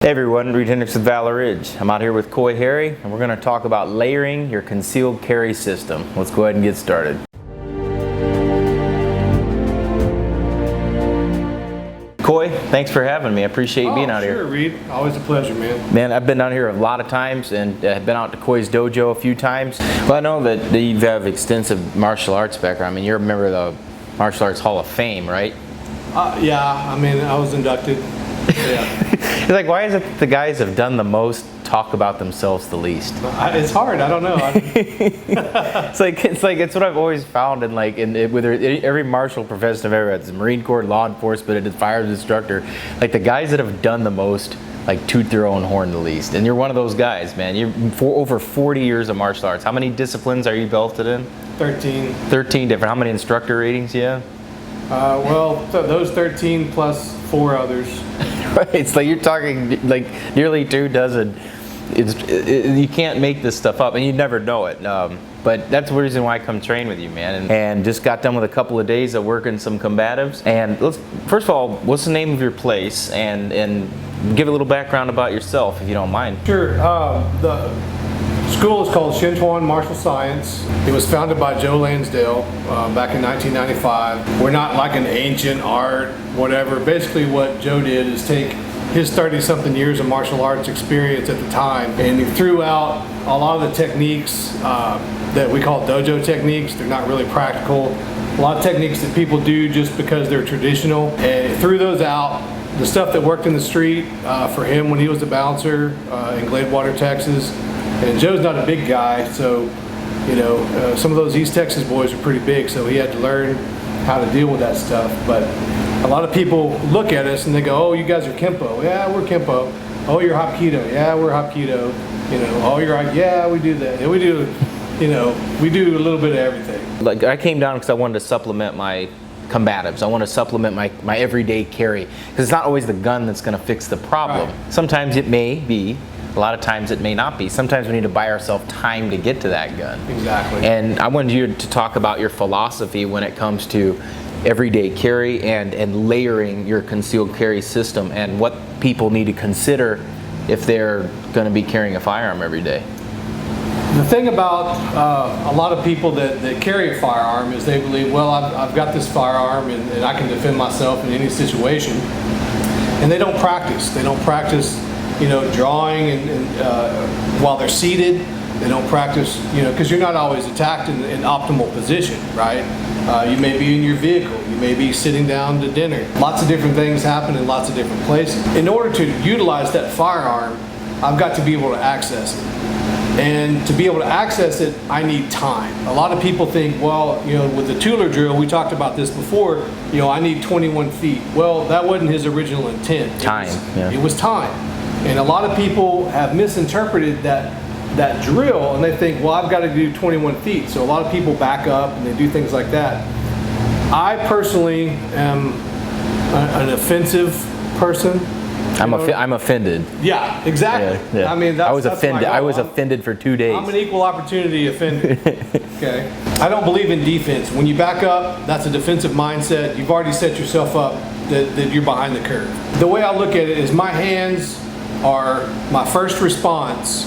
Hey everyone, Reid Henrichs with Valor. I'm out here with Coy Harry, and we're going to talk about layering your concealed carry system. Let's go ahead and get started. Coy, thanks for having me. I appreciate being out here. Sure, Reid. Always a pleasure, man. Man, I've been down here a lot of times, and I've been out to Coy's dojo a few times. Well, I know that you have extensive martial arts background. I mean, you're a member of the Martial Arts Hall of Fame, right? Yeah, I mean, I was inducted. Yeah. It's like, why is it that the guys have done the most talk about themselves the least? It's hard. I don't know. It's what I've always found with every martial profession I've ever had, the Marine Corps, law enforcement, and firearms instructor, like the guys that have done the most, like toot their own horn the least. And you're one of those guys, man. You're over 40 years of martial arts. How many disciplines are you belted in? 13. 13 different. How many instructor ratings you have? Those 13 plus 4 others. Right, it's like you're talking like nearly 2 dozen. You can't make this stuff up, and you never know it. But that's the reason why I come train with you, man. And just got done with a couple of days of working some combatives. And first of all, what's the name of your place? And give a little background about yourself, if you don't mind. Sure. The school is called Shinchuan Martial Science. It was founded by Joe Lansdale back in 1995. We're not like an ancient art, whatever. Basically what Joe did is take his 30-something years of martial arts experience at the time, and he threw out a lot of the techniques that we call dojo techniques. They're not really practical. A lot of techniques that people do just because they're traditional, and he threw those out. The stuff that worked in the street for him when he was a bouncer in Gladewater, Texas. And Joe's not a big guy, so some of those East Texas boys are pretty big, so he had to learn how to deal with that stuff. But a lot of people look at us and they go, "Oh, you guys are Kempo." "Yeah, we're Kempo." "Oh, you're Hapkido." "Yeah, we're Hapkido." "Oh, you're like, yeah, we do that." And we do a little bit of everything. Like, I came down because I wanted to supplement my combatives. I want to supplement my everyday carry, because it's not always the gun that's going to fix the problem. Right. Sometimes it may be. A lot of times it may not be. Sometimes we need to buy ourselves time to get to that gun. Exactly. And I wanted you to talk about your philosophy when it comes to everyday carry and layering your concealed carry system, and what people need to consider if they're going to be carrying a firearm every day. The thing about a lot of people that carry a firearm is they believe, well, I've got this firearm and I can defend myself in any situation. And they don't practice. They don't practice drawing and while they're seated. They don't practice, because you're not always attacked in optimal position, right? You may be in your vehicle. You may be sitting down to dinner. Lots of different things happen in lots of different places. In order to utilize that firearm, I've got to be able to access it. And to be able to access it, I need time. A lot of people think, well, with the Tueler drill, we talked about this before, I need 21 feet. Well, that wasn't his original intent. It was time. And a lot of people have misinterpreted that drill, and they think, well, I've got to do 21 feet. So a lot of people back up and they do things like that. I personally am an offensive person. I'm offended. Yeah, exactly. Yeah. I mean, I was offended. I was offended for 2 days. I'm an equal opportunity offender. Okay. I don't believe in defense. When you back up, that's a defensive mindset. You've already set yourself up that you're behind the curve. The way I look at it is my hands are my first response,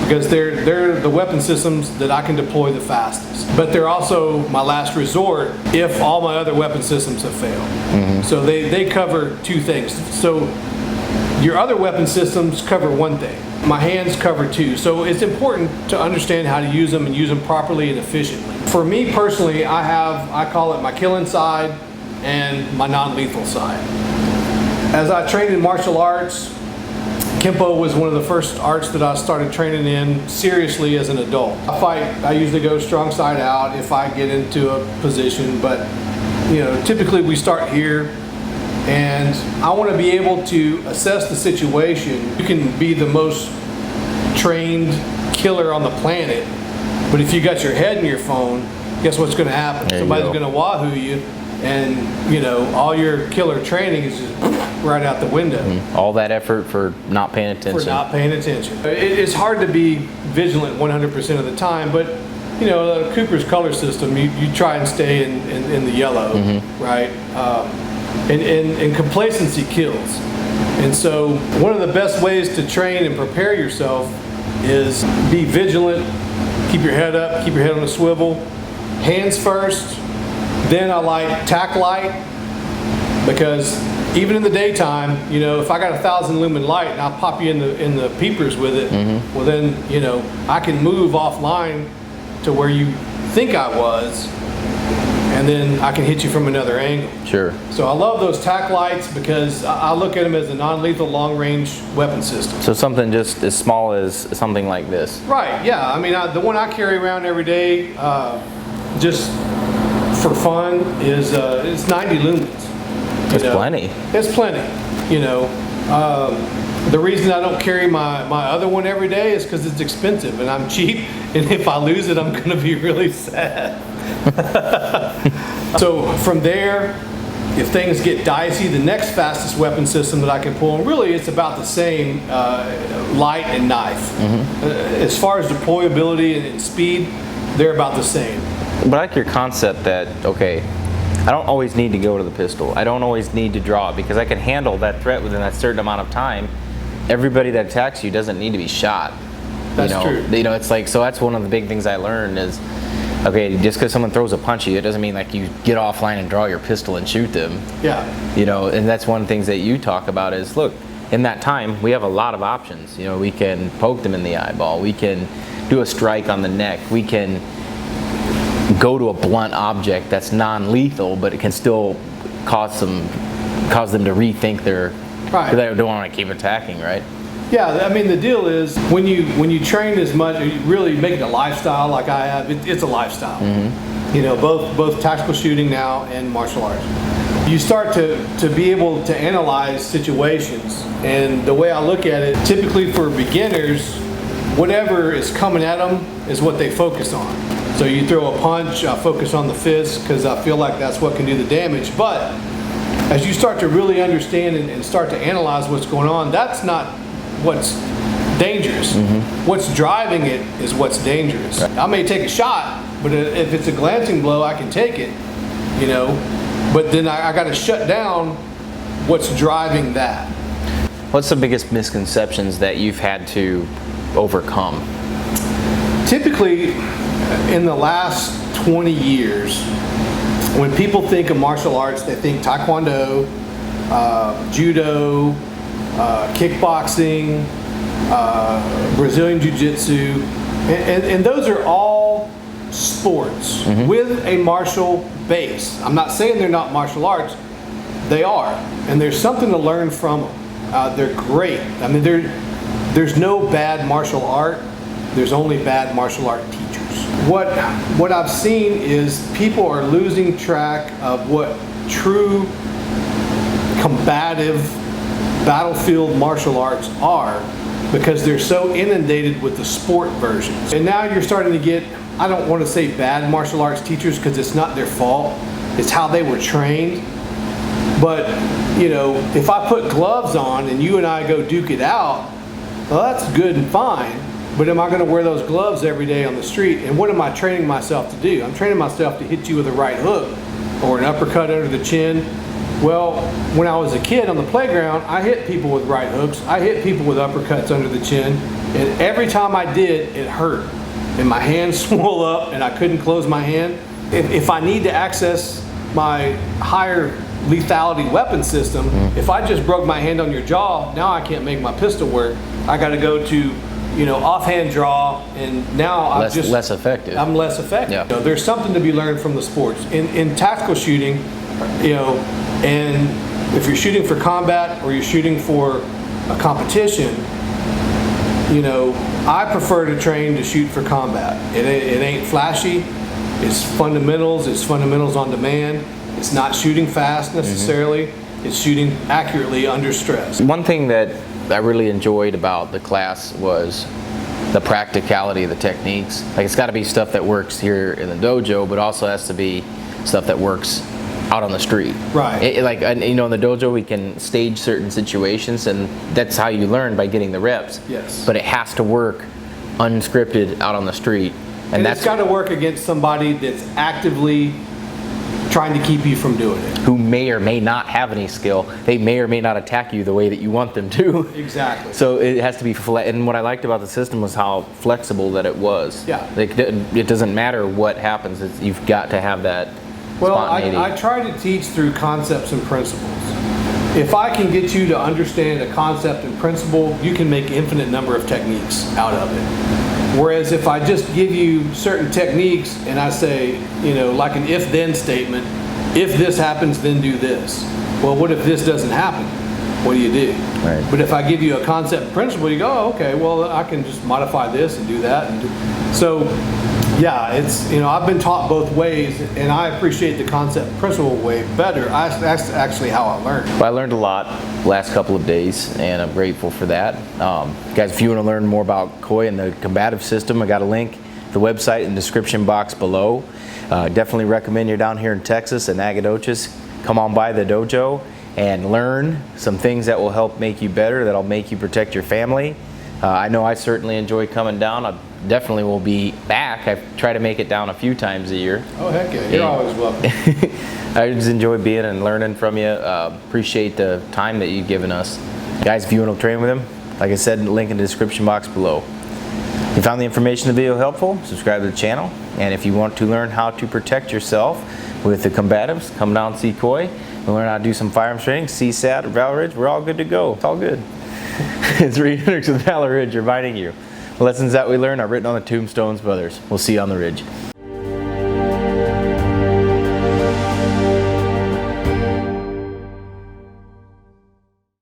because they're the weapon systems that I can deploy the fastest. But they're also my last resort if all my other weapon systems have failed. Mm-hmm. So they cover 2 things. So your other weapon systems cover 1 thing. My hands cover 2. So it's important to understand how to use them and use them properly and efficiently. For me personally, I call it my killing side and my non-lethal side. As I trained in martial arts, Kempo was one of the first arts that I started training in seriously as an adult. I usually go strong side out if I get into a position, but typically we start here, and I want to be able to assess the situation. You can be the most trained killer on the planet, but if you got your head in your phone, guess what's going to happen? Somebody's going to wahoo you, and all your killer training is just right out the window. Mm-hmm. All that effort for not paying attention. It's hard to be vigilant 100% of the time, but Cooper's color system, you try and stay in the yellow, mm-hmm. right? And complacency kills. And so one of the best ways to train and prepare yourself is be vigilant, keep your head up, keep your head on a swivel, hands first. Then I like tack light, because even in the daytime, you know, if I got 1,000 lumen light and I'll pop you in the peepers with it, well then, you know, I can move offline to where you think I was, and then I can hit you from another angle. Sure. So I love those tack lights because I look at them as a non-lethal long-range weapon system. So something just as small as something like this. Right, yeah. I mean, the one I carry around every day, just for fun, is it's 90 lumens. That's plenty. It's plenty, you know. The reason I don't carry my other one every day is because it's expensive and I'm cheap, and if I lose it, I'm going to be really sad. So from there, if things get dicey, the next fastest weapon system that I can pull, and really it's about the same, light and knife. As far as deployability and speed, they're about the same. But I like your concept that, okay, I don't always need to go to the pistol. I don't always need to draw it because I can handle that threat within that certain amount of time. Everybody that attacks you doesn't need to be shot. That's true. You know, it's like, so that's one of the big things I learned is, okay, just because someone throws a punch at you, it doesn't mean like you get offline and draw your pistol and shoot them. Yeah. You know, and that's one of the things that you talk about is, look, in that time, we have a lot of options. You know, we can poke them in the eyeball. We can do a strike on the neck. We can go to a blunt object that's non-lethal, but it can still cause them to rethink their, right. They don't want to keep attacking, right? Yeah, I mean the deal is when you train as much, you really make it a lifestyle like I have. It's a lifestyle. You know, both tactical shooting now and martial arts. You start to be able to analyze situations, and the way I look at it, typically for beginners, whatever is coming at them is what they focus on. So you throw a punch, I focus on the fist because I feel like that's what can do the damage. But as you start to really understand and start to analyze what's going on, that's not what's dangerous. What's driving it is what's dangerous. I may take a shot, but if it's a glancing blow, I can take it, you know. But then I got to shut down what's driving that. What's the biggest misconceptions that you've had to overcome? Typically, in the last 20 years, when people think of martial arts, they think Taekwondo, Judo, kickboxing, Brazilian Jiu-Jitsu, and those are all sports with a martial base. I'm not saying they're not martial arts, they are, and there's something to learn from them. They're great. I mean, there's no bad martial art, there's only bad martial art teachers. What I've seen is people are losing track of what true combative battlefield martial arts are because they're so inundated with the sport versions. And now you're starting to get, I don't want to say bad martial arts teachers because it's not their fault, it's how they were trained. But, you know, if I put gloves on and you and I go duke it out, well, that's good and fine. But am I going to wear those gloves every day on the street? And what am I training myself to do? I'm training myself to hit you with a right hook or an uppercut under the chin. Well, when I was a kid on the playground, I hit people with right hooks. I hit people with uppercuts under the chin. And every time I did, it hurt. And my hand swelled up and I couldn't close my hand. If I need to access my higher lethality weapon system, if I just broke my hand on your jaw, now I can't make my pistol work. I got to go to, you know, offhand draw, and now I'm just less effective. I'm less effective. Yeah. You know, there's something to be learned from the sports. In tactical shooting, you know, and if you're shooting for combat or you're shooting for a competition, you know, I prefer to train to shoot for combat. It ain't flashy. It's fundamentals. It's fundamentals on demand. It's not shooting fast necessarily. It's shooting accurately under stress. One thing that I really enjoyed about the class was the practicality of the techniques. Like, it's got to be stuff that works here in the dojo, but also has to be stuff that works out on the street. Right. You know, in the dojo we can stage certain situations, and that's how you learn, by getting the reps. Yes. But it has to work unscripted out on the street. And it's got to work against somebody that's actively trying to keep you from doing it. Who may or may not have any skill. They may or may not attack you the way that you want them to. Exactly. So it has to be and what I liked about the system was how flexible that it was. Yeah. Like, it doesn't matter what happens. You've got to have that Well, spontaneity. I try to teach through concepts and principles. If I can get you to understand a concept and principle, you can make infinite number of techniques out of it. Whereas if I just give you certain techniques and I say, you know, like an if-then statement, if this happens, then do this. Well, what if this doesn't happen? What do you do? Right. But if I give you a concept and principle, you go, oh, okay, well, I can just modify this and do that. So, yeah, it's, you know, I've been taught both ways, and I appreciate the concept and principle way better. That's actually how I learned. But I learned a lot last couple of days, and I'm grateful for that. Guys, if you want to learn more about Coy and the combative system, I got a link, the website in the description box below. Definitely recommend you're down here in Texas, in Nacogdoches, come on by the dojo and learn some things that will help make you better, that'll make you protect your family. I know I certainly enjoy coming down. I definitely will be back. I try to make it down a few times a year. Oh, heck yeah, you're always welcome. I just enjoy being and learning from you. Appreciate the time that you've given us. Guys, if you want to train with him, like I said, link in the description box below. If you found the information in the video helpful, subscribe to the channel. And if you want to learn how to protect yourself with the combatives, come down and see Coy and learn how to do some firearms training, CSAT or Valor Ridge. We're all good to go. It's all good. It's Henrichs with Valor Ridge reminding you, the lessons that we learn are written on the tombstones of others. We'll see you on the ridge.